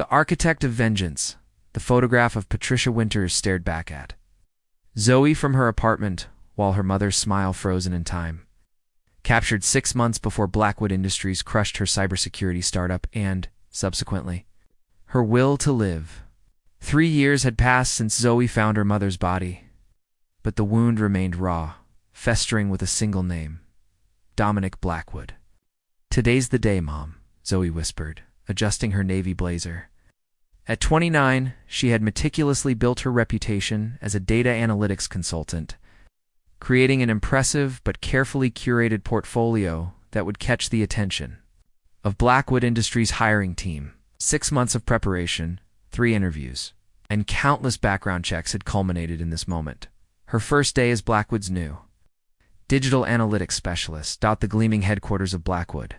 The architect of vengeance, the photograph of Patricia Winters stared back at Zoe from her apartment, while her mother's smile frozen in time. Captured 6 months before Blackwood Industries crushed her cybersecurity startup and, subsequently, her will to live. 3 years had passed since Zoe found her mother's body, but the wound remained raw, festering with a single name: Dominic Blackwood. "Today's the day, Mom," Zoe whispered, adjusting her navy blazer. At 29, she had meticulously built her reputation as a data analytics consultant, creating an impressive but carefully curated portfolio that would catch the attention of Blackwood Industries' hiring team. 6 months of preparation, 3 interviews, and countless background checks had culminated in this moment. Her first day as Blackwood's new digital analytics specialist dot the gleaming headquarters of Blackwood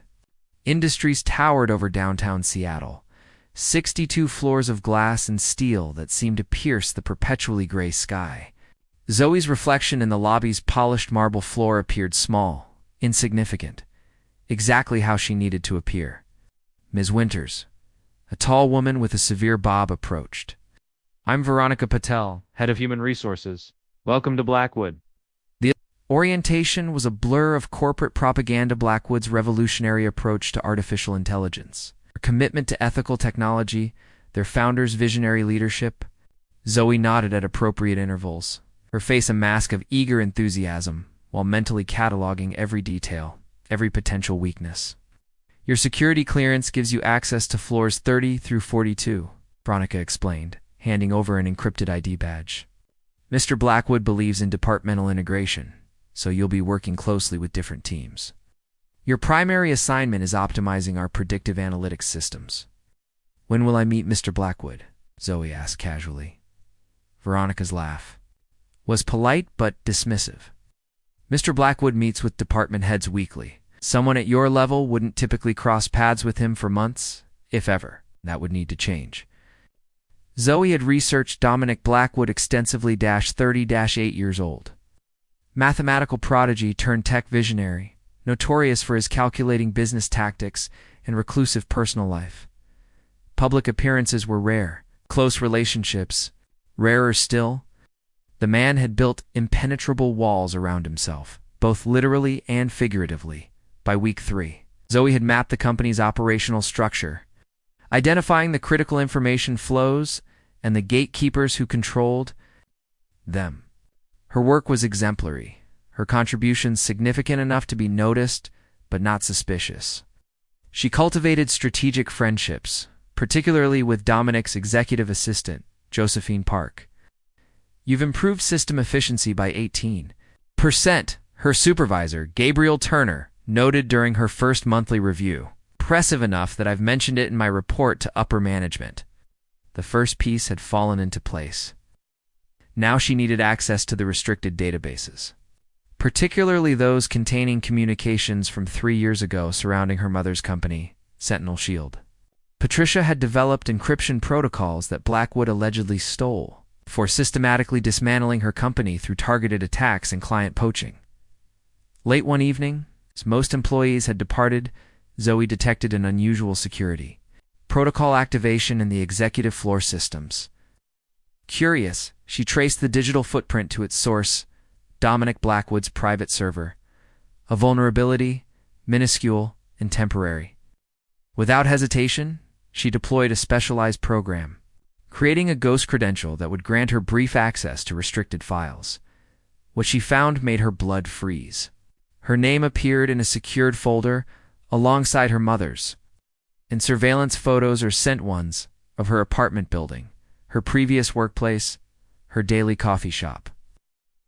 Industries towered over downtown Seattle, 62 floors of glass and steel that seemed to pierce the perpetually gray sky. Zoe's reflection in the lobby's polished marble floor appeared small, insignificant, exactly how she needed to appear. Ms. Winters, a tall woman with a severe bob, approached. "I'm Veronica Patel, Head of Human Resources. Welcome to Blackwood." The orientation was a blur of corporate propaganda. Blackwood's revolutionary approach to artificial intelligence, their commitment to ethical technology, their founder's visionary leadership. Zoe nodded at appropriate intervals, her face a mask of eager enthusiasm, while mentally cataloging every detail, every potential weakness. "Your security clearance gives you access to floors 30 through 42, Veronica explained, handing over an encrypted ID badge. "Mr. Blackwood believes in departmental integration, so you'll be working closely with different teams. Your primary assignment is optimizing our predictive analytics systems." "When will I meet Mr. Blackwood?" Zoe asked casually. Veronica's laugh was polite but dismissive. "Mr. Blackwood meets with department heads weekly. Someone at your level wouldn't typically cross paths with him for months, if ever. That would need to change." Zoe had researched Dominic Blackwood extensively. 30-8 years old. Mathematical prodigy turned tech visionary, notorious for his calculating business tactics and reclusive personal life. Public appearances were rare, close relationships rarer still. The man had built impenetrable walls around himself, both literally and figuratively. By week 3, Zoe had mapped the company's operational structure, identifying the critical information flows and the gatekeepers who controlled them. Her work was exemplary, her contributions significant enough to be noticed but not suspicious. She cultivated strategic friendships, particularly with Dominic's executive assistant, Josephine Park. "You've improved system efficiency by 18%, her supervisor, Gabriel Turner, noted during her first monthly review. "Impressive enough that I've mentioned it in my report to upper management." The first piece had fallen into place. Now she needed access to the restricted databases, particularly those containing communications from 3 years ago surrounding her mother's company, Sentinel Shield. Patricia had developed encryption protocols that Blackwood allegedly stole for systematically dismantling her company through targeted attacks and client poaching. Late one evening, as most employees had departed, Zoe detected an unusual security protocol activation in the executive floor systems. Curious, she traced the digital footprint to its source, Dominic Blackwood's private server. A vulnerability, minuscule and temporary. Without hesitation, she deployed a specialized program, creating a ghost credential that would grant her brief access to restricted files. What she found made her blood freeze. Her name appeared in a secured folder alongside her mother's, and surveillance photos or sent ones of her apartment building, her previous workplace, her daily coffee shop.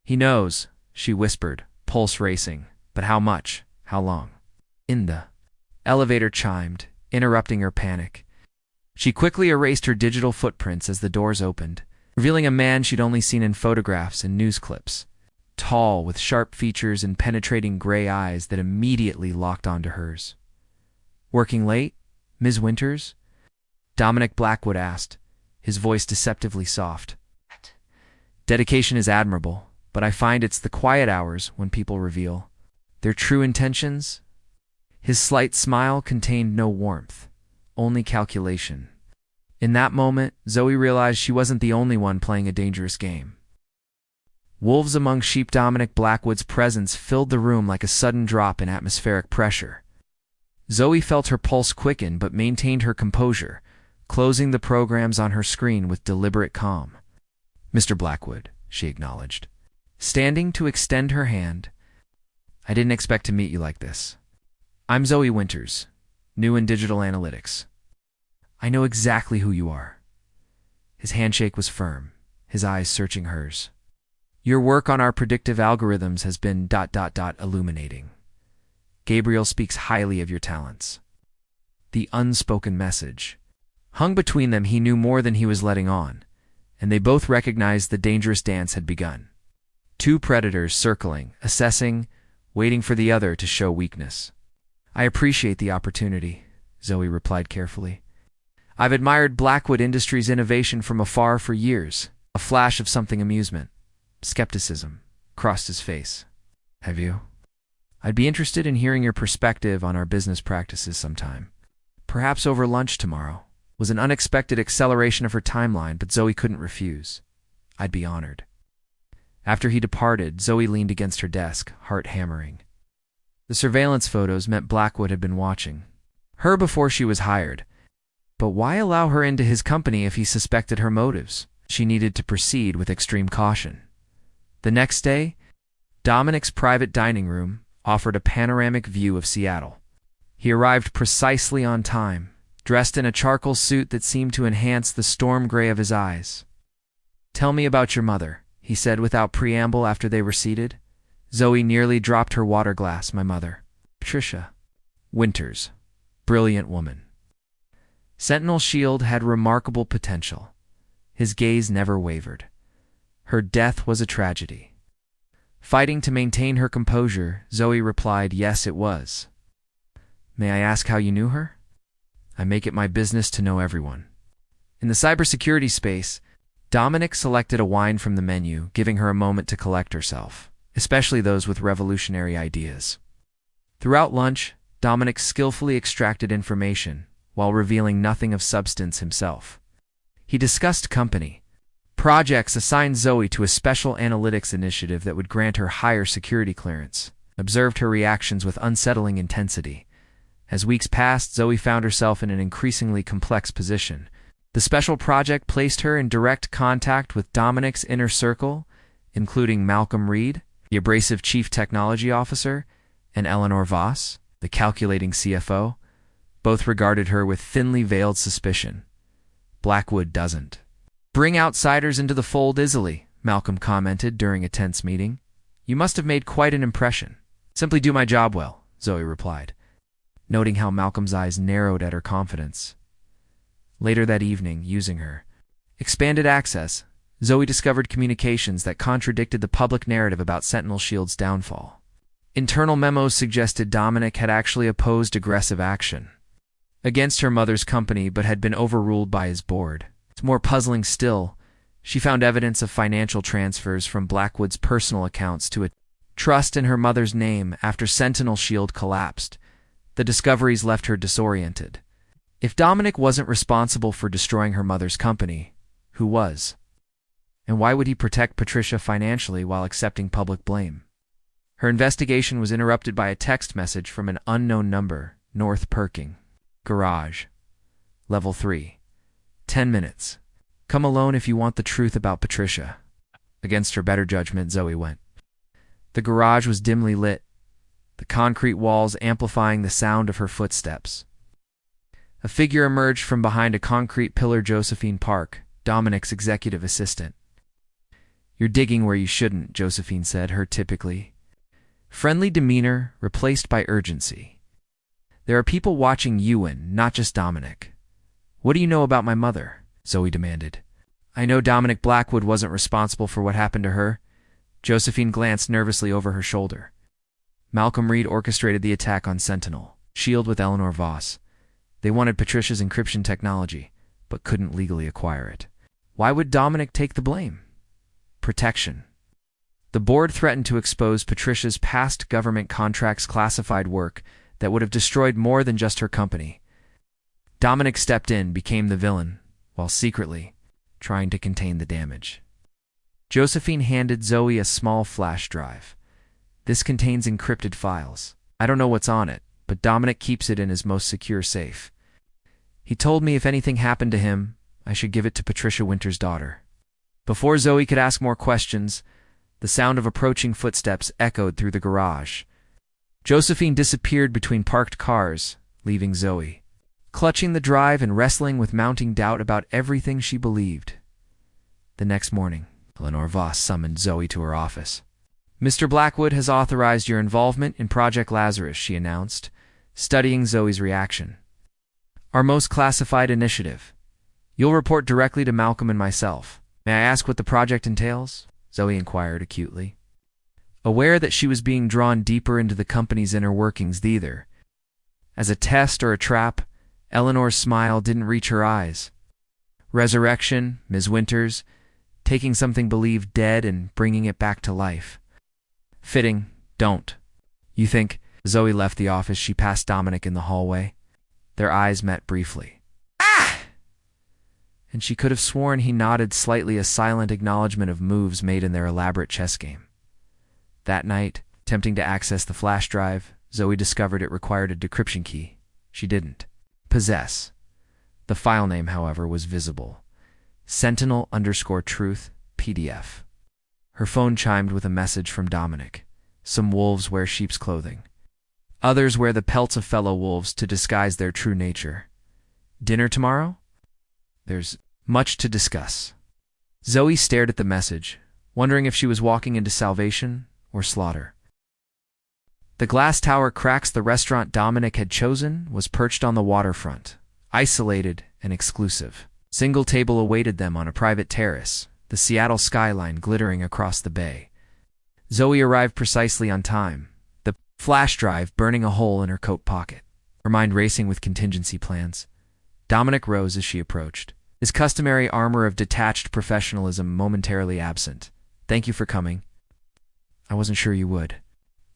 "He knows," she whispered, pulse racing. "But how much? How long?" The elevator chimed, interrupting her panic. She quickly erased her digital footprints as the doors opened, revealing a man she'd only seen in photographs and news clips. Tall, with sharp features and penetrating gray eyes that immediately locked onto hers. "Working late, Ms. Winters?" Dominic Blackwood asked, his voice deceptively soft. "Dedication is admirable, but I find it's the quiet hours when people reveal their true intentions." His slight smile contained no warmth, only calculation. In that moment, Zoe realized she wasn't the only one playing a dangerous game. Wolves among sheep. Dominic Blackwood's presence filled the room like a sudden drop in atmospheric pressure. Zoe felt her pulse quicken but maintained her composure, closing the programs on her screen with deliberate calm. "Mr. Blackwood," she acknowledged, standing to extend her hand. "I didn't expect to meet you like this. I'm Zoe Winters, new in digital analytics. I know exactly who you are." His handshake was firm, his eyes searching hers. "Your work on our predictive algorithms has been illuminating. Gabriel speaks highly of your talents." The unspoken message hung between them. He knew more than he was letting on, and they both recognized the dangerous dance had begun. Two predators circling, assessing, waiting for the other to show weakness. "I appreciate the opportunity," Zoe replied carefully. "I've admired Blackwood Industries' innovation from afar for years." A flash of something amusement, skepticism, crossed his face. "Have you? I'd be interested in hearing your perspective on our business practices sometime. Perhaps over lunch tomorrow." Was an unexpected acceleration of her timeline, but Zoe couldn't refuse. "I'd be honored." After he departed, Zoe leaned against her desk, heart hammering. The surveillance photos meant Blackwood had been watching her before she was hired. But why allow her into his company if he suspected her motives? She needed to proceed with extreme caution. The next day, Dominic's private dining room offered a panoramic view of Seattle. He arrived precisely on time, dressed in a charcoal suit that seemed to enhance the storm gray of his eyes. "Tell me about your mother," he said without preamble after they were seated. Zoe nearly dropped her water glass. "My mother, Patricia Winters, brilliant woman." Sentinel Shield had remarkable potential. His gaze never wavered. Her death was a tragedy. Fighting to maintain her composure, Zoe replied, "Yes, it was." "May I ask how you knew her?" "I make it my business to know everyone." In the cybersecurity space, Dominic selected a wine from the menu, giving her a moment to collect herself, especially those with revolutionary ideas. Throughout lunch, Dominic skillfully extracted information, while revealing nothing of substance himself. He discussed company projects, assigned Zoe to a special analytics initiative that would grant her higher security clearance, observed her reactions with unsettling intensity. As weeks passed, Zoe found herself in an increasingly complex position. The special project placed her in direct contact with Dominic's inner circle, including Malcolm Reed, the abrasive chief technology officer, and Eleanor Voss, the calculating CFO. Both regarded her with thinly veiled suspicion. "Blackwood doesn't bring outsiders into the fold easily," Malcolm commented during a tense meeting. "You must have made quite an impression." "Simply do my job well," Zoe replied, noting how Malcolm's eyes narrowed at her confidence. Later that evening, using her expanded access, Zoe discovered communications that contradicted the public narrative about Sentinel Shield's downfall. Internal memos suggested Dominic had actually opposed aggressive action against her mother's company but had been overruled by his board. It's more puzzling still, she found evidence of financial transfers from Blackwood's personal accounts to a trust in her mother's name after Sentinel Shield collapsed. The discoveries left her disoriented. If Dominic wasn't responsible for destroying her mother's company, who was? And why would he protect Patricia financially while accepting public blame? Her investigation was interrupted by a text message from an unknown number, North Perking. "Garage. Level 3. 10 minutes. Come alone if you want the truth about Patricia." Against her better judgment, Zoe went. The garage was dimly lit, the concrete walls amplifying the sound of her footsteps. A figure emerged from behind a concrete pillar. Josephine Park, Dominic's executive assistant. "You're digging where you shouldn't," Josephine said, her typically friendly demeanor replaced by urgency. "There are people watching you and not just Dominic." "What do you know about my mother?" Zoe demanded. "I know Dominic Blackwood wasn't responsible for what happened to her." Josephine glanced nervously over her shoulder. "Malcolm Reed orchestrated the attack on Sentinel Shield with Eleanor Voss. They wanted Patricia's encryption technology, but couldn't legally acquire it. Why would Dominic take the blame? Protection. The board threatened to expose Patricia's past government contracts classified work that would have destroyed more than just her company. Dominic stepped in, became the villain, while secretly trying to contain the damage. Josephine handed Zoe a small flash drive. This contains encrypted files. I don't know what's on it, but Dominic keeps it in his most secure safe. He told me if anything happened to him, I should give it to Patricia Winter's daughter. Before Zoe could ask more questions, the sound of approaching footsteps echoed through the garage. Josephine disappeared between parked cars, leaving Zoe clutching the drive and wrestling with mounting doubt about everything she believed. The next morning, Eleanor Voss summoned Zoe to her office. "Mr. Blackwood has authorized your involvement in Project Lazarus," she announced, studying Zoe's reaction. "Our most classified initiative. You'll report directly to Malcolm and myself. May I ask what the project entails?" Zoe inquired acutely. Aware that she was being drawn deeper into the company's inner workings either. As a test or a trap, Eleanor's smile didn't reach her eyes. Resurrection, Ms. Winters, taking something believed dead and bringing it back to life. Fitting, don't. You think? Zoe left the office. She passed Dominic in the hallway. Their eyes met briefly. "Ah!" And she could have sworn he nodded slightly, a silent acknowledgement of moves made in their elaborate chess game. That night, attempting to access the flash drive, Zoe discovered it required a decryption key. She didn't possess. The file name, however, was visible. Sentinel_Truth PDF. Her phone chimed with a message from Dominic. "Some wolves wear sheep's clothing. Others wear the pelts of fellow wolves to disguise their true nature. Dinner tomorrow? There's much to discuss." Zoe stared at the message, wondering if she was walking into salvation or slaughter. The glass tower cracks the restaurant Dominic had chosen was perched on the waterfront, isolated and exclusive. Single table awaited them on a private terrace, the Seattle skyline glittering across the bay. Zoe arrived precisely on time, the flash drive burning a hole in her coat pocket, her mind racing with contingency plans. Dominic rose as she approached, his customary armor of detached professionalism momentarily absent. "Thank you for coming. I wasn't sure you would."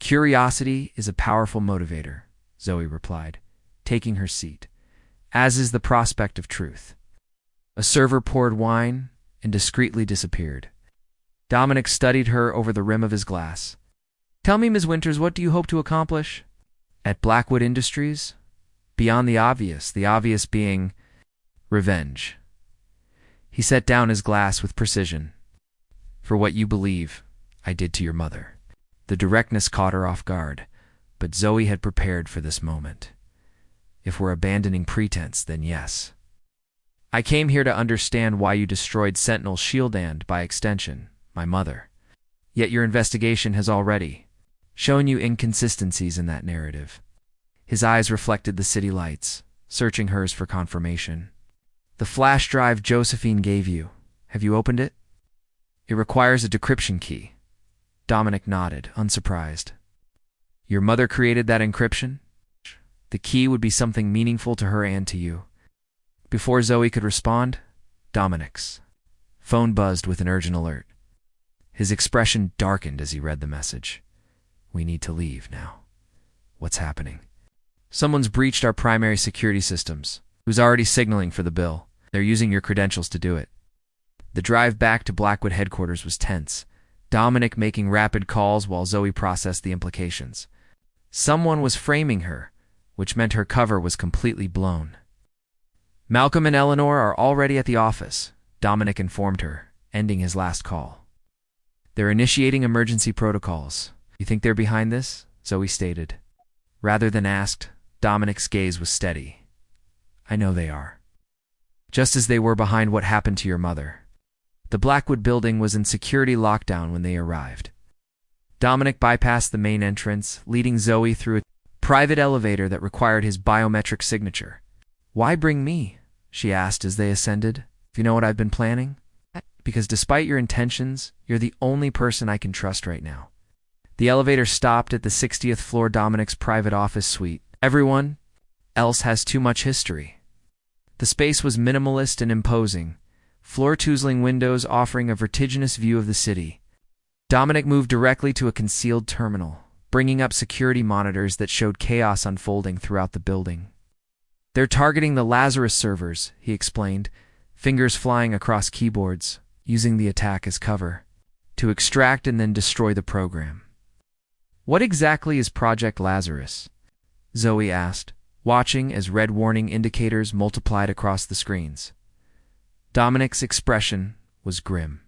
"Curiosity is a powerful motivator," Zoe replied, taking her seat, "as is the prospect of truth." A server poured wine and discreetly disappeared. Dominic studied her over the rim of his glass. "Tell me, Ms. Winters, what do you hope to accomplish?" "At Blackwood Industries? Beyond the obvious being revenge." He set down his glass with precision. "For what you believe I did to your mother." The directness caught her off guard, but Zoe had prepared for this moment. "If we're abandoning pretense, then yes. I came here to understand why you destroyed Sentinel's shield and, by extension, my mother. Yet your investigation has already shown you inconsistencies in that narrative." His eyes reflected the city lights, searching hers for confirmation. "The flash drive Josephine gave you, have you opened it?" "It requires a decryption key." Dominic nodded, unsurprised. "Your mother created that encryption? The key would be something meaningful to her and to you." Before Zoe could respond, Dominic's phone buzzed with an urgent alert. His expression darkened as he read the message. "We need to leave now." "What's happening?" "Someone's breached our primary security systems. Who's already signaling for the bill. They're using your credentials to do it." The drive back to Blackwood headquarters was tense, Dominic making rapid calls while Zoe processed the implications. Someone was framing her, which meant her cover was completely blown. "Malcolm and Eleanor are already at the office," Dominic informed her, ending his last call. "They're initiating emergency protocols. You think they're behind this?" Zoe stated. Rather than asked, Dominic's gaze was steady. "I know they are. Just as they were behind what happened to your mother." The Blackwood building was in security lockdown when they arrived. Dominic bypassed the main entrance, leading Zoe through a private elevator that required his biometric signature. "Why bring me?" she asked as they ascended. "If you know what I've been planning?" "Because despite your intentions, you're the only person I can trust right now." The elevator stopped at the 60th floor, Dominic's private office suite. Everyone else has too much history. The space was minimalist and imposing, floor-toozling windows offering a vertiginous view of the city. Dominic moved directly to a concealed terminal, bringing up security monitors that showed chaos unfolding throughout the building. "They're targeting the Lazarus servers," he explained, fingers flying across keyboards, using the attack as cover, to extract and then destroy the program. "What exactly is Project Lazarus?" Zoe asked, watching as red warning indicators multiplied across the screens. Dominic's expression was grim.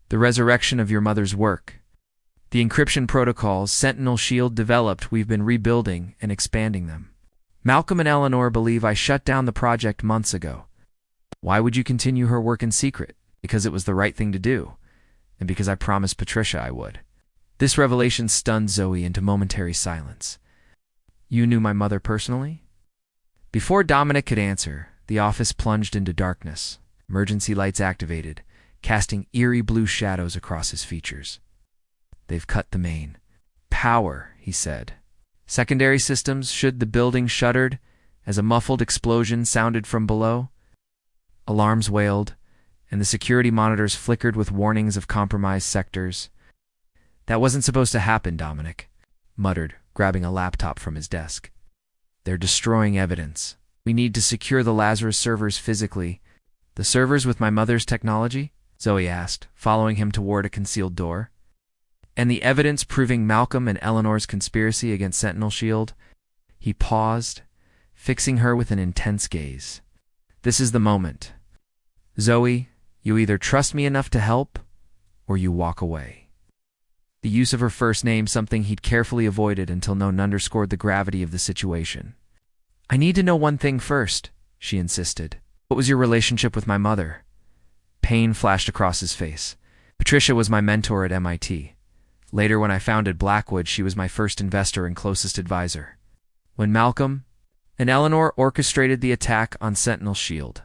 "The resurrection of your mother's work. The encryption protocols Sentinel Shield developed, we've been rebuilding and expanding them. Malcolm and Eleanor believe I shut down the project months ago. Why would you continue her work in secret? Because it was the right thing to do, and because I promised Patricia I would." This revelation stunned Zoe into momentary silence. "You knew my mother personally?" Before Dominic could answer, the office plunged into darkness. Emergency lights activated, casting eerie blue shadows across his features. "They've cut the main power," he said. Secondary systems should the building shuddered as a muffled explosion sounded from below. Alarms wailed, and the security monitors flickered with warnings of compromised sectors. "That wasn't supposed to happen," Dominic muttered, grabbing a laptop from his desk. "They're destroying evidence. We need to secure the Lazarus servers physically." "The servers with my mother's technology?" Zoe asked, following him toward a concealed door. "And the evidence proving Malcolm and Eleanor's conspiracy against Sentinel Shield?" He paused, fixing her with an intense gaze. "This is the moment. Zoe, you either trust me enough to help, or you walk away." The use of her first name, something he'd carefully avoided until no one underscored the gravity of the situation. "I need to know one thing first," she insisted. "What was your relationship with my mother?" Pain flashed across his face. "Patricia was my mentor at MIT. Later, when I founded Blackwood, she was my first investor and closest advisor. When Malcolm and Eleanor orchestrated the attack on Sentinel Shield,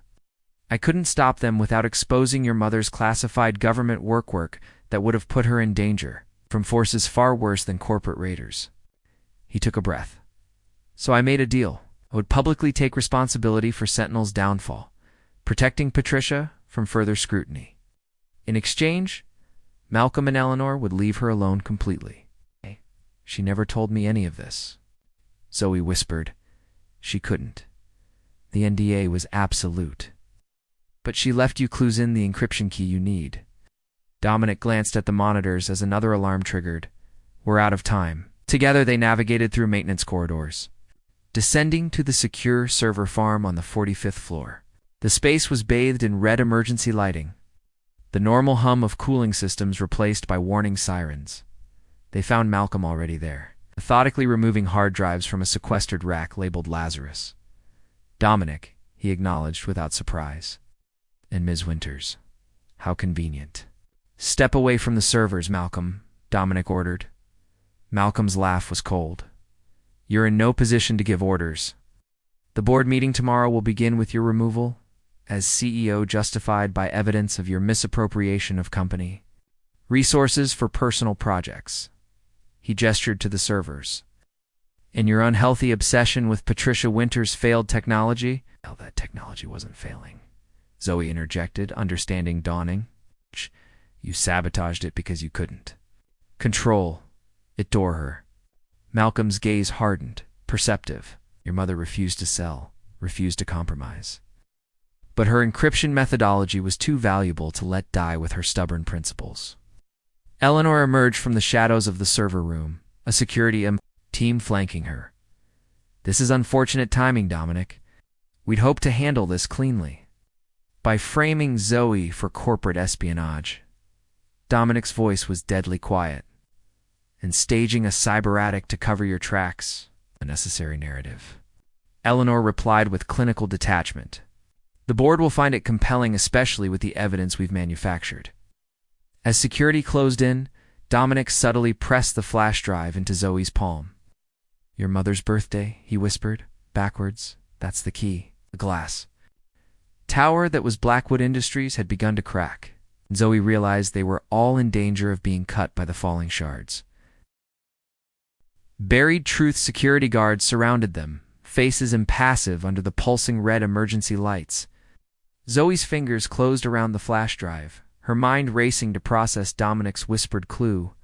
I couldn't stop them without exposing your mother's classified government work that would have put her in danger from forces far worse than corporate raiders." He took a breath. "So I made a deal. I would publicly take responsibility for Sentinel's downfall, protecting Patricia from further scrutiny. In exchange, Malcolm and Eleanor would leave her alone completely." "She never told me any of this," Zoe whispered. "She couldn't. The NDA was absolute. But she left you clues in the encryption key you need." Dominic glanced at the monitors as another alarm triggered. "We're out of time." Together they navigated through maintenance corridors, descending to the secure server farm on the 45th floor. The space was bathed in red emergency lighting, the normal hum of cooling systems replaced by warning sirens. They found Malcolm already there, methodically removing hard drives from a sequestered rack labeled Lazarus. "Dominic," he acknowledged without surprise. "And Ms. Winters. How convenient." "Step away from the servers, Malcolm," Dominic ordered. Malcolm's laugh was cold. "You're in no position to give orders. The board meeting tomorrow will begin with your removal as CEO, justified by evidence of your misappropriation of company resources for personal projects." He gestured to the servers. "And your unhealthy obsession with Patricia Winters' failed technology?" "Hell, that technology wasn't failing," Zoe interjected, understanding dawning. "You sabotaged it because you couldn't control it." Tore her. Malcolm's gaze hardened, perceptive. "Your mother refused to sell, refused to compromise. But her encryption methodology was too valuable to let die with her stubborn principles." Eleanor emerged from the shadows of the server room, a security team flanking her. "This is unfortunate timing, Dominic. We'd hoped to handle this cleanly." By framing Zoe for corporate espionage, Dominic's voice was deadly quiet. "And staging a cyber-attic to cover your tracks, a necessary narrative," Eleanor replied with clinical detachment. "The board will find it compelling, especially with the evidence we've manufactured." As security closed in, Dominic subtly pressed the flash drive into Zoe's palm. "Your mother's birthday," he whispered, backwards. "That's the key." The glass tower that was Blackwood Industries had begun to crack. Zoe realized they were all in danger of being cut by the falling shards. Buried truth security guards surrounded them, faces impassive under the pulsing red emergency lights. Zoe's fingers closed around the flash drive, her mind racing to process Dominic's whispered clue.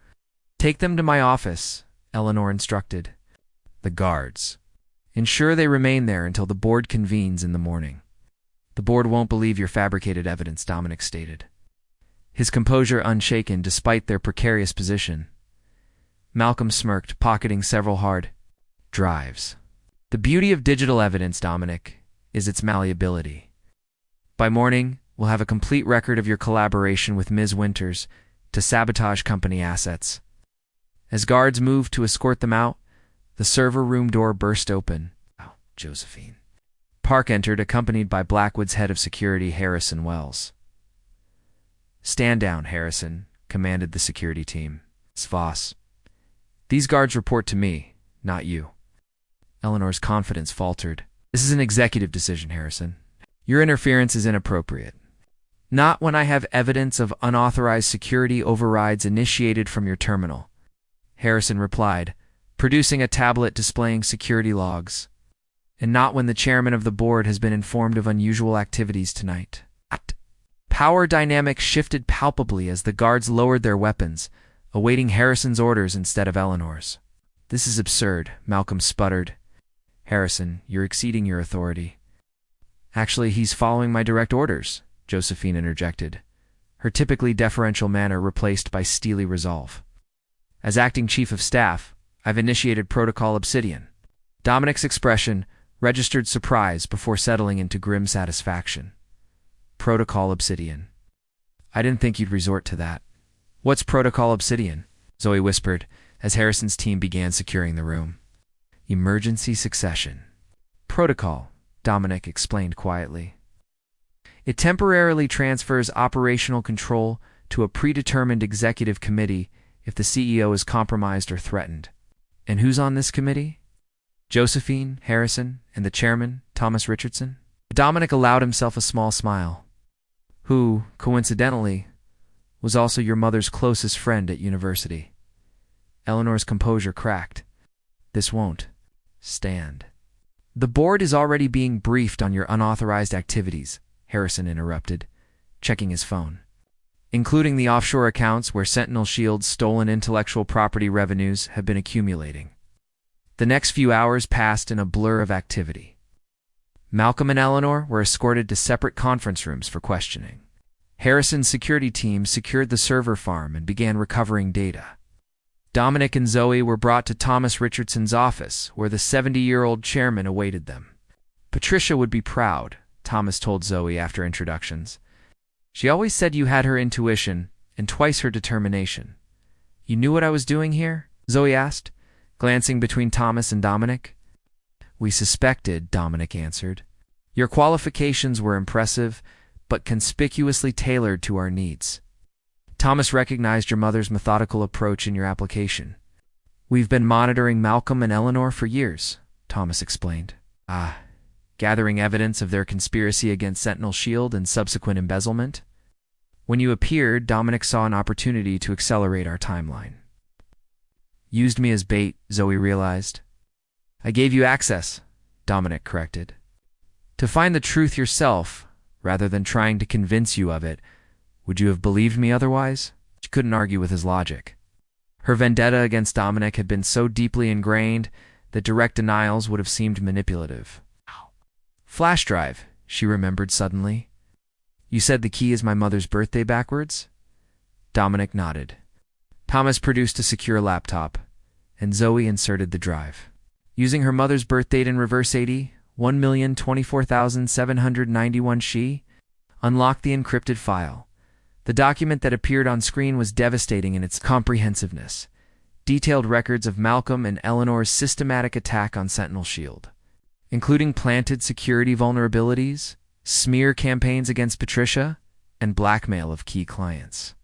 "Take them to my office," Eleanor instructed. "The guards. Ensure they remain there until the board convenes in the morning." The board won't believe your fabricated evidence, Dominic stated, his composure unshaken despite their precarious position. Malcolm smirked, pocketing several hard drives. The beauty of digital evidence, Dominic, is its malleability. By morning, we'll have a complete record of your collaboration with Ms. Winters to sabotage company assets. As guards moved to escort them out, the server room door burst open. Oh, Josephine. Park entered, accompanied by Blackwood's head of security, Harrison Wells. "Stand down, Harrison," commanded the security team. "Voss. These guards report to me, not you." Eleanor's confidence faltered. "This is an executive decision, Harrison. Your interference is inappropriate. Not when I have evidence of unauthorized security overrides initiated from your terminal," Harrison replied, producing a tablet displaying security logs. "And not when the chairman of the board has been informed of unusual activities tonight." Power dynamics shifted palpably as the guards lowered their weapons, awaiting Harrison's orders instead of Eleanor's. "This is absurd," Malcolm sputtered. "Harrison, you're exceeding your authority." "Actually, he's following my direct orders," Josephine interjected, her typically deferential manner replaced by steely resolve. "As acting chief of staff, I've initiated Protocol Obsidian." Dominic's expression registered surprise before settling into grim satisfaction. "Protocol Obsidian. I didn't think you'd resort to that." "What's Protocol Obsidian?" Zoe whispered as Harrison's team began securing the room. "Emergency succession. Protocol," Dominic explained quietly. "It temporarily transfers operational control to a predetermined executive committee if the CEO is compromised or threatened." "And who's on this committee?" "Josephine, Harrison, and the chairman, Thomas Richardson." Dominic allowed himself a small smile. "Who, coincidentally, was also your mother's closest friend at university." Eleanor's composure cracked. "This won't stand." "The board is already being briefed on your unauthorized activities," Harrison interrupted, checking his phone, "including the offshore accounts where Sentinel Shield's stolen intellectual property revenues have been accumulating." The next few hours passed in a blur of activity. Malcolm and Eleanor were escorted to separate conference rooms for questioning. Harrison's security team secured the server farm and began recovering data. Dominic and Zoe were brought to Thomas Richardson's office, where the 70-year-old chairman awaited them. "Patricia would be proud," Thomas told Zoe after introductions. "She always said you had her intuition and twice her determination." "You knew what I was doing here?" Zoe asked, glancing between Thomas and Dominic. "We suspected," Dominic answered. "Your qualifications were impressive, but conspicuously tailored to our needs. Thomas recognized your mother's methodical approach in your application." "We've been monitoring Malcolm and Eleanor for years," Thomas explained. Gathering evidence of their conspiracy against Sentinel Shield and subsequent embezzlement. When you appeared, Dominic saw an opportunity to accelerate our timeline." "Used me as bait," Zoe realized. "I gave you access," Dominic corrected. "To find the truth yourself, rather than trying to convince you of it. Would you have believed me otherwise?" She couldn't argue with his logic. Her vendetta against Dominic had been so deeply ingrained that direct denials would have seemed manipulative. "Flash drive," she remembered suddenly. "You said the key is my mother's birthday backwards?" Dominic nodded. Thomas produced a secure laptop, and Zoe inserted the drive. Using her mother's birth date in reverse 1,024,791 she unlocked the encrypted file. The document that appeared on screen was devastating in its comprehensiveness. Detailed records of Malcolm and Eleanor's systematic attack on Sentinel Shield, including planted security vulnerabilities, smear campaigns against Patricia, and blackmail of key clients.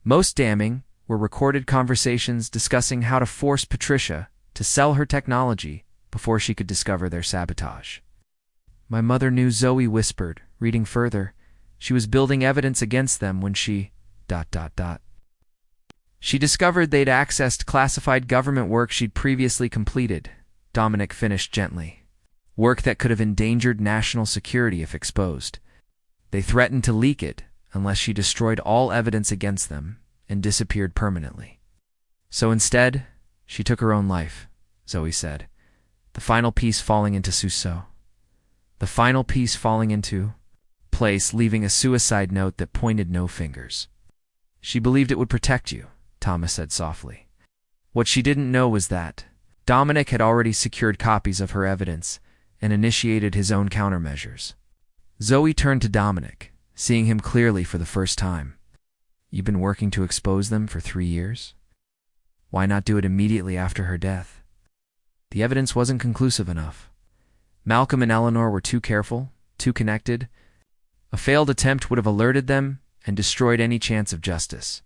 Most damning were recorded conversations discussing how to force Patricia to sell her technology before she could discover their sabotage. "My mother knew," Zoe whispered, reading further. "She was building evidence against them when she... She discovered they'd accessed classified government work she'd previously completed," Dominic finished gently. "Work that could have endangered national security if exposed. They threatened to leak it unless she destroyed all evidence against them and disappeared permanently. So instead, she took her own life," Zoe said, "the final piece falling into Suso. The final piece falling into..." place, leaving a suicide note that pointed no fingers. She believed it would protect you, Thomas said softly. What she didn't know was that Dominic had already secured copies of her evidence and initiated his own countermeasures. Zoe turned to Dominic, seeing him clearly for the first time. You've been working to expose them for 3 years? Why not do it immediately after her death? The evidence wasn't conclusive enough. Malcolm and Eleanor were too careful, too connected. A failed attempt would have alerted them and destroyed any chance of justice.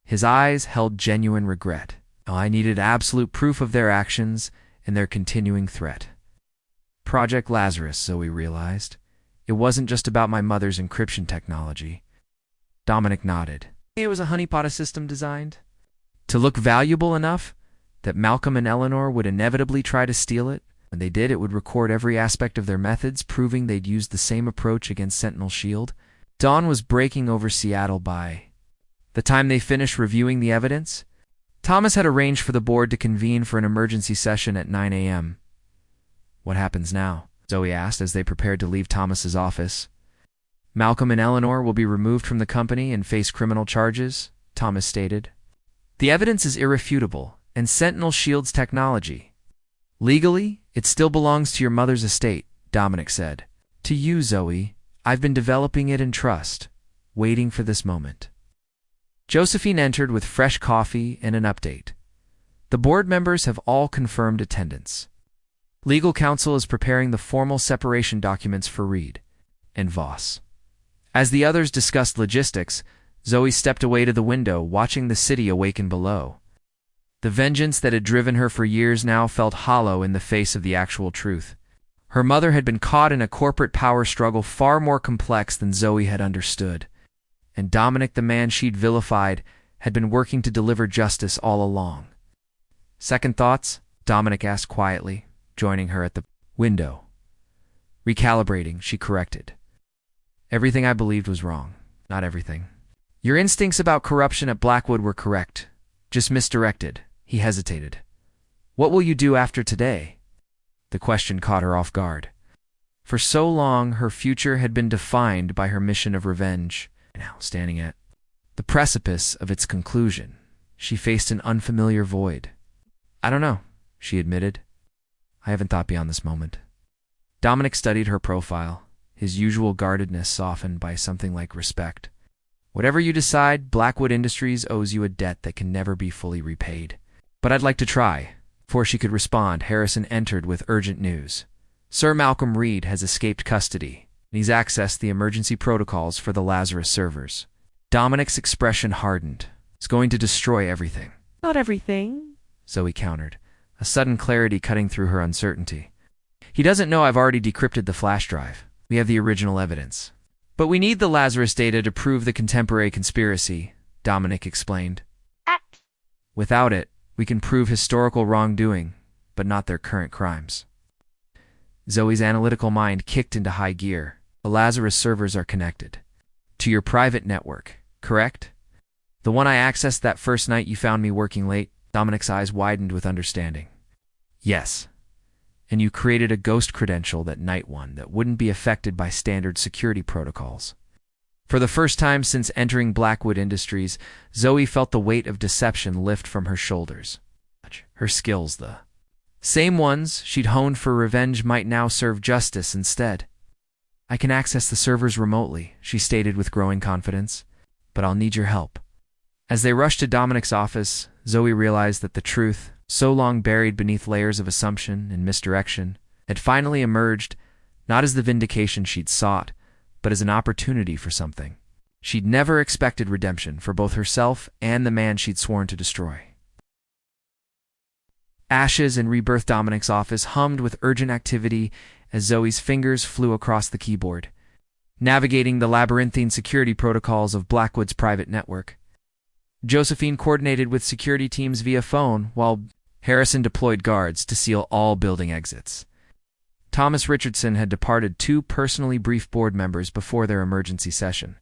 His eyes held genuine regret. I needed absolute proof of their actions and their continuing threat. Project Lazarus, Zoe realized. It wasn't just about my mother's encryption technology. Dominic nodded. It was a honeypot system designed to look valuable enough that Malcolm and Eleanor would inevitably try to steal it. When they did, it would record every aspect of their methods, proving they'd used the same approach against Sentinel Shield. Dawn was breaking over Seattle by the time they finished reviewing the evidence. Thomas had arranged for the board to convene for an emergency session at 9 a.m. What happens now? Zoe asked as they prepared to leave Thomas's office. Malcolm and Eleanor will be removed from the company and face criminal charges, Thomas stated. The evidence is irrefutable, and Sentinel Shield's technology. Legally, it still belongs to your mother's estate, Dominic said. To you, Zoe, I've been developing it in trust, waiting for this moment. Josephine entered with fresh coffee and an update. The board members have all confirmed attendance. Legal counsel is preparing the formal separation documents for Reed and Voss. As the others discussed logistics, Zoe stepped away to the window, watching the city awaken below. The vengeance that had driven her for years now felt hollow in the face of the actual truth. Her mother had been caught in a corporate power struggle far more complex than Zoe had understood. And Dominic, the man she'd vilified, had been working to deliver justice all along. Second thoughts? Dominic asked quietly, joining her at the window. Recalibrating, she corrected. Everything I believed was wrong. Not everything. Your instincts about corruption at Blackwood were correct, just misdirected. He hesitated. What will you do after today? The question caught her off guard. For so long, her future had been defined by her mission of revenge. Now, standing at the precipice of its conclusion, she faced an unfamiliar void. I don't know, she admitted. I haven't thought beyond this moment. Dominic studied her profile, his usual guardedness softened by something like respect. Whatever you decide, Blackwood Industries owes you a debt that can never be fully repaid. But I'd like to try. Before she could respond, Harrison entered with urgent news. Sir Malcolm Reed has escaped custody, and he's accessed the emergency protocols for the Lazarus servers. Dominic's expression hardened. He's going to destroy everything. Not everything, Zoe countered, a sudden clarity cutting through her uncertainty. He doesn't know I've already decrypted the flash drive. We have the original evidence. But we need the Lazarus data to prove the contemporary conspiracy, Dominic explained. Without it, we can prove historical wrongdoing, but not their current crimes. Zoe's analytical mind kicked into high gear. The Lazarus servers are connected to your private network, correct? The one I accessed that first night you found me working late. Dominic's eyes widened with understanding. Yes. And you created a ghost credential that night one that wouldn't be affected by standard security protocols. For the first time since entering Blackwood Industries, Zoe felt the weight of deception lift from her shoulders. Her skills, the same ones she'd honed for revenge, might now serve justice instead. I can access the servers remotely, she stated with growing confidence, but I'll need your help. As they rushed to Dominic's office, Zoe realized that the truth, so long buried beneath layers of assumption and misdirection, had finally emerged, not as the vindication she'd sought, but as an opportunity for something. She'd never expected redemption for both herself and the man she'd sworn to destroy. Ashes and Rebirth Dominic's office hummed with urgent activity as Zoe's fingers flew across the keyboard, navigating the labyrinthine security protocols of Blackwood's private network. Josephine coordinated with security teams via phone, while Harrison deployed guards to seal all building exits. Thomas Richardson had departed 2 personally briefed board members before their emergency session.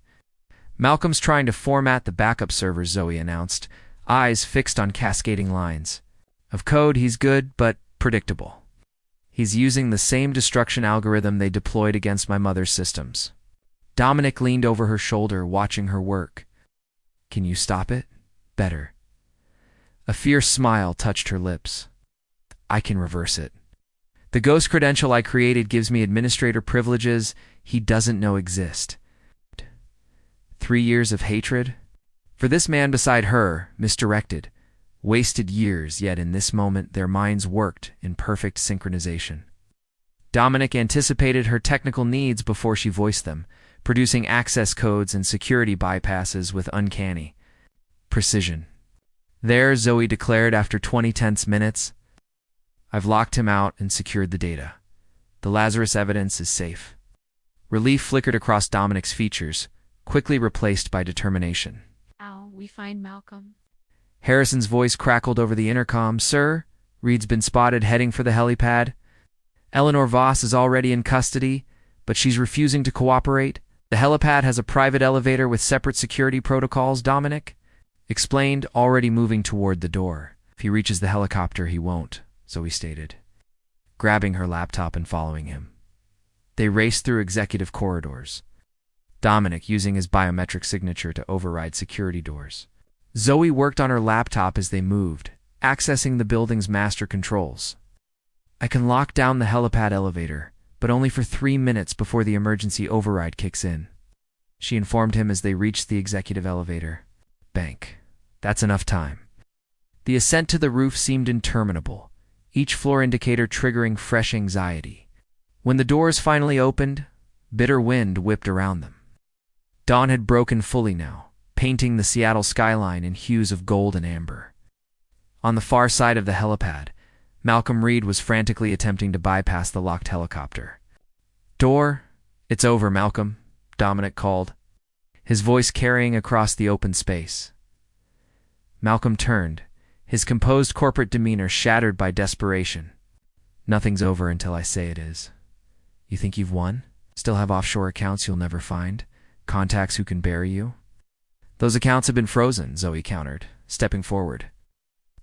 Malcolm's trying to format the backup servers, Zoe announced, eyes fixed on cascading lines. Of code, he's good, but predictable. He's using the same destruction algorithm they deployed against my mother's systems. Dominic leaned over her shoulder, watching her work. Can you stop it? Better. A fierce smile touched her lips. I can reverse it. The ghost credential I created gives me administrator privileges he doesn't know exist. 3 years of hatred? For this man beside her, misdirected, wasted years, yet in this moment their minds worked in perfect synchronization. Dominic anticipated her technical needs before she voiced them, producing access codes and security bypasses with uncanny precision. There, Zoe declared after 20 tense minutes, I've locked him out and secured the data. The Lazarus evidence is safe. Relief flickered across Dominic's features, quickly replaced by determination. How we find Malcolm? Harrison's voice crackled over the intercom. Sir, Reed's been spotted heading for the helipad. Eleanor Voss is already in custody, but she's refusing to cooperate. The helipad has a private elevator with separate security protocols, Dominic explained, already moving toward the door. If he reaches the helicopter, he won't, Zoe stated, grabbing her laptop and following him. They raced through executive corridors, Dominic using his biometric signature to override security doors. Zoe worked on her laptop as they moved, accessing the building's master controls. I can lock down the helipad elevator, but only for 3 minutes before the emergency override kicks in, she informed him as they reached the executive elevator. Bank. That's enough time. The ascent to the roof seemed interminable, each floor indicator triggering fresh anxiety. When the doors finally opened, bitter wind whipped around them. Dawn had broken fully now, painting the Seattle skyline in hues of gold and amber. On the far side of the helipad, Malcolm Reed was frantically attempting to bypass the locked helicopter. Door? It's over, Malcolm, Dominic called, his voice carrying across the open space. Malcolm turned, his composed corporate demeanor shattered by desperation. Nothing's over until I say it is. You think you've won? Still have offshore accounts you'll never find? Contacts who can bury you? Those accounts have been frozen, Zoe countered, stepping forward.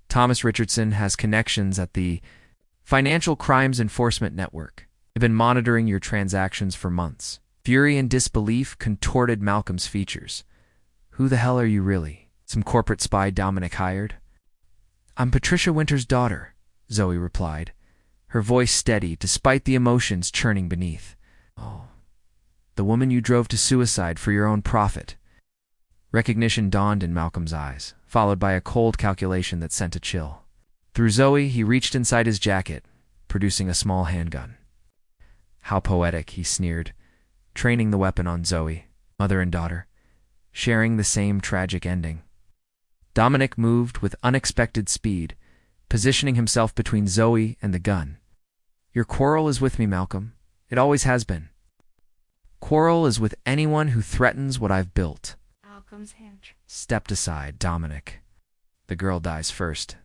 Thomas Richardson has connections at the Financial Crimes Enforcement Network. They've been monitoring your transactions for months. Fury and disbelief contorted Malcolm's features. Who the hell are you really? Some corporate spy Dominic hired? I'm Patricia Winter's daughter, Zoe replied, her voice steady despite the emotions churning beneath. Oh, the woman you drove to suicide for your own profit. Recognition dawned in Malcolm's eyes, followed by a cold calculation that sent a chill. Through Zoe, he reached inside his jacket, producing a small handgun. How poetic, he sneered, training the weapon on Zoe, mother and daughter, sharing the same tragic ending. Dominic moved with unexpected speed, positioning himself between Zoe and the gun. Your quarrel is with me, Malcolm. It always has been. Quarrel is with anyone who threatens what I've built. Malcolm's hand. Stepped aside, Dominic. The girl dies first,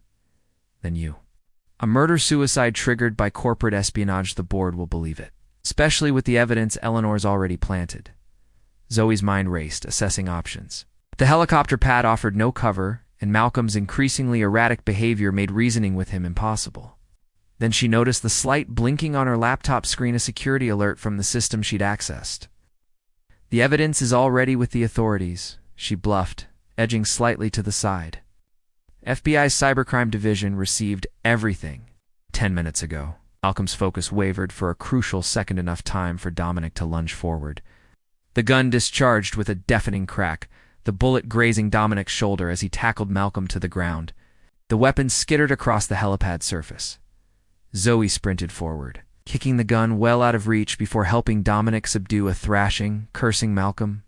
then you. A murder-suicide triggered by corporate espionage, the board will believe it, especially with the evidence Eleanor's already planted. Zoe's mind raced, assessing options. The helicopter pad offered no cover, and Malcolm's increasingly erratic behavior made reasoning with him impossible. Then she noticed the slight blinking on her laptop screen, a security alert from the system she'd accessed. The evidence is already with the authorities, she bluffed, edging slightly to the side. FBI's cybercrime division received everything 10 minutes ago. Malcolm's focus wavered for a crucial second, enough time for Dominic to lunge forward. The gun discharged with a deafening crack, the bullet grazing Dominic's shoulder as he tackled Malcolm to the ground. The weapon skittered across the helipad surface. Zoe sprinted forward, kicking the gun well out of reach before helping Dominic subdue a thrashing, cursing Malcolm.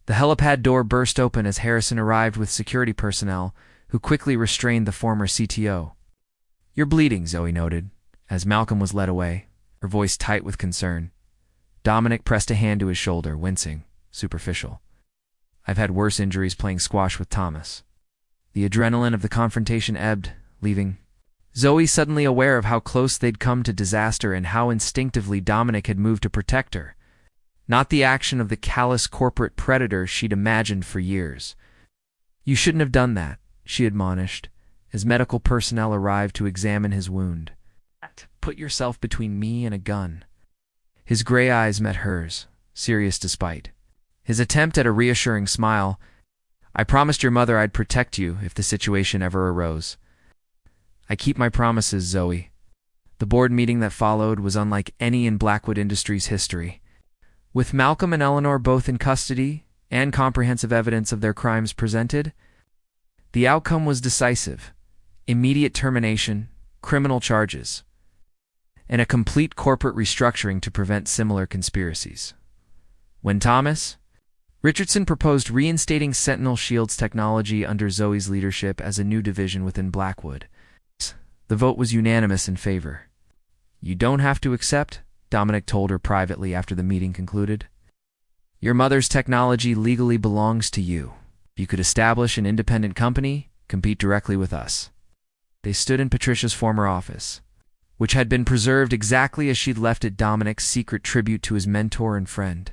The helipad door burst open as Harrison arrived with security personnel, who quickly restrained the former CTO. You're bleeding, Zoe noted, as Malcolm was led away, her voice tight with concern. Dominic pressed a hand to his shoulder, wincing, superficial. I've had worse injuries playing squash with Thomas. The adrenaline of the confrontation ebbed, leaving Zoe suddenly aware of how close they'd come to disaster and how instinctively Dominic had moved to protect her. Not the action of the callous corporate predator she'd imagined for years. You shouldn't have done that, she admonished, as medical personnel arrived to examine his wound. Put yourself between me and a gun. His gray eyes met hers, serious despite. His attempt at a reassuring smile. I promised your mother I'd protect you if the situation ever arose. I keep my promises, Zoe. The board meeting that followed was unlike any in Blackwood Industries' history. With Malcolm and Eleanor both in custody and comprehensive evidence of their crimes presented, the outcome was decisive: immediate termination, criminal charges, and a complete corporate restructuring to prevent similar conspiracies. When Thomas Richardson proposed reinstating Sentinel Shield's technology under Zoe's leadership as a new division within Blackwood, the vote was unanimous in favor. You don't have to accept, Dominic told her privately after the meeting concluded. Your mother's technology legally belongs to you. You could establish an independent company, compete directly with us. They stood in Patricia's former office, which had been preserved exactly as she'd left it, Dominic's secret tribute to his mentor and friend.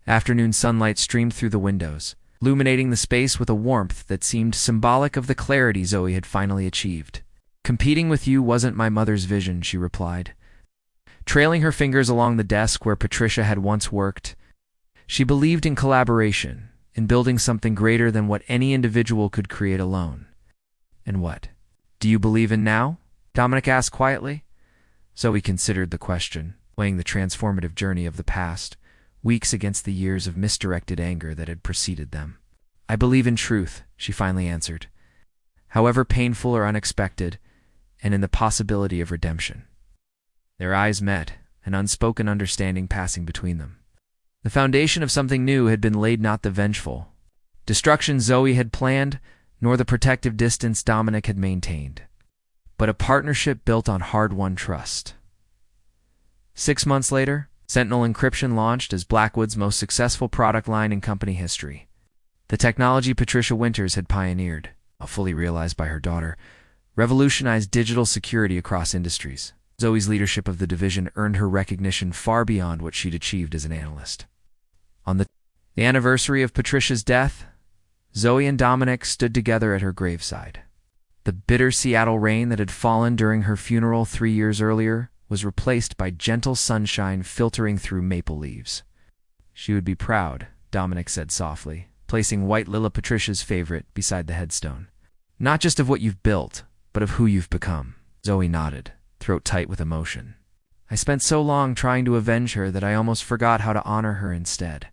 Afternoon sunlight streamed through the windows, illuminating the space with a warmth that seemed symbolic of the clarity Zoe had finally achieved. Competing with you wasn't my mother's vision, she replied. Trailing her fingers along the desk where Patricia had once worked, she believed in collaboration, in building something greater than what any individual could create alone. And what do you believe in now? Dominic asked quietly. Zoe considered the question, weighing the transformative journey of the past weeks against the years of misdirected anger that had preceded them. I believe in truth, she finally answered, however painful or unexpected, and in the possibility of redemption. Their eyes met, an unspoken understanding passing between them. The foundation of something new had been laid, not the vengeful destruction Zoe had planned, nor the protective distance Dominic had maintained, but a partnership built on hard-won trust. 6 months later, Sentinel Encryption launched as Blackwood's most successful product line in company history. The technology Patricia Winters had pioneered, fully realized by her daughter, revolutionized digital security across industries. Zoe's leadership of the division earned her recognition far beyond what she'd achieved as an analyst. On the anniversary of Patricia's death, Zoe and Dominic stood together at her graveside. The bitter Seattle rain that had fallen during her funeral 3 years earlier was replaced by gentle sunshine filtering through maple leaves. She would be proud, Dominic said softly, placing white Lila, Patricia's favorite, beside the headstone. Not just of what you've built, but of who you've become. Zoe nodded, throat tight with emotion. I spent so long trying to avenge her that I almost forgot how to honor her instead.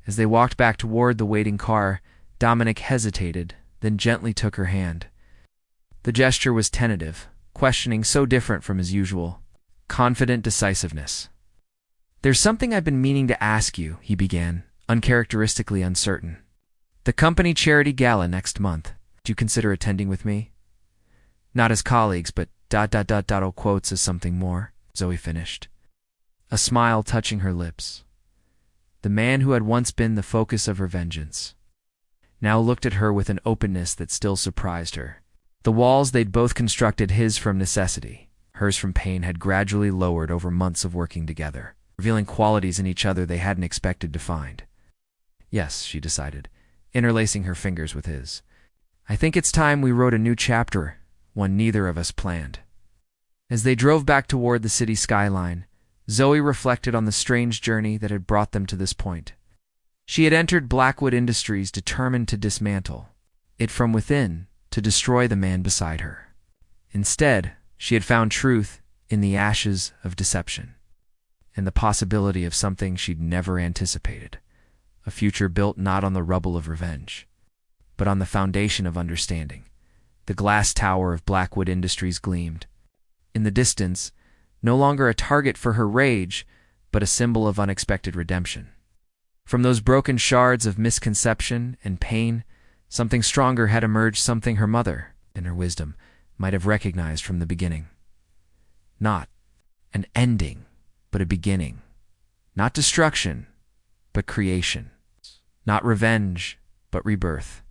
As they walked back toward the waiting car, Dominic hesitated, then gently took her hand. The gesture was tentative, questioning so different from his usual, confident decisiveness. There's something I've been meaning to ask you, he began, uncharacteristically uncertain. The company charity gala next month. Do you consider attending with me? Not as colleagues, but ... quotes as something more, Zoe finished, a smile touching her lips. The man who had once been the focus of her vengeance now looked at her with an openness that still surprised her. The walls they'd both constructed, his from necessity, hers from pain, had gradually lowered over months of working together, revealing qualities in each other they hadn't expected to find. Yes, she decided, interlacing her fingers with his. I think it's time we wrote a new chapter, one neither of us planned. As they drove back toward the city skyline, Zoe reflected on the strange journey that had brought them to this point. She had entered Blackwood Industries determined to dismantle it from within, to destroy the man beside her. Instead, she had found truth in the ashes of deception, and the possibility of something she'd never anticipated, a future built not on the rubble of revenge, but on the foundation of understanding. The glass tower of Blackwood Industries gleamed. In the distance, no longer a target for her rage, but a symbol of unexpected redemption. From those broken shards of misconception and pain, something stronger had emerged, something her mother, in her wisdom, might have recognized from the beginning. Not an ending, but a beginning. Not destruction, but creation. Not revenge, but rebirth.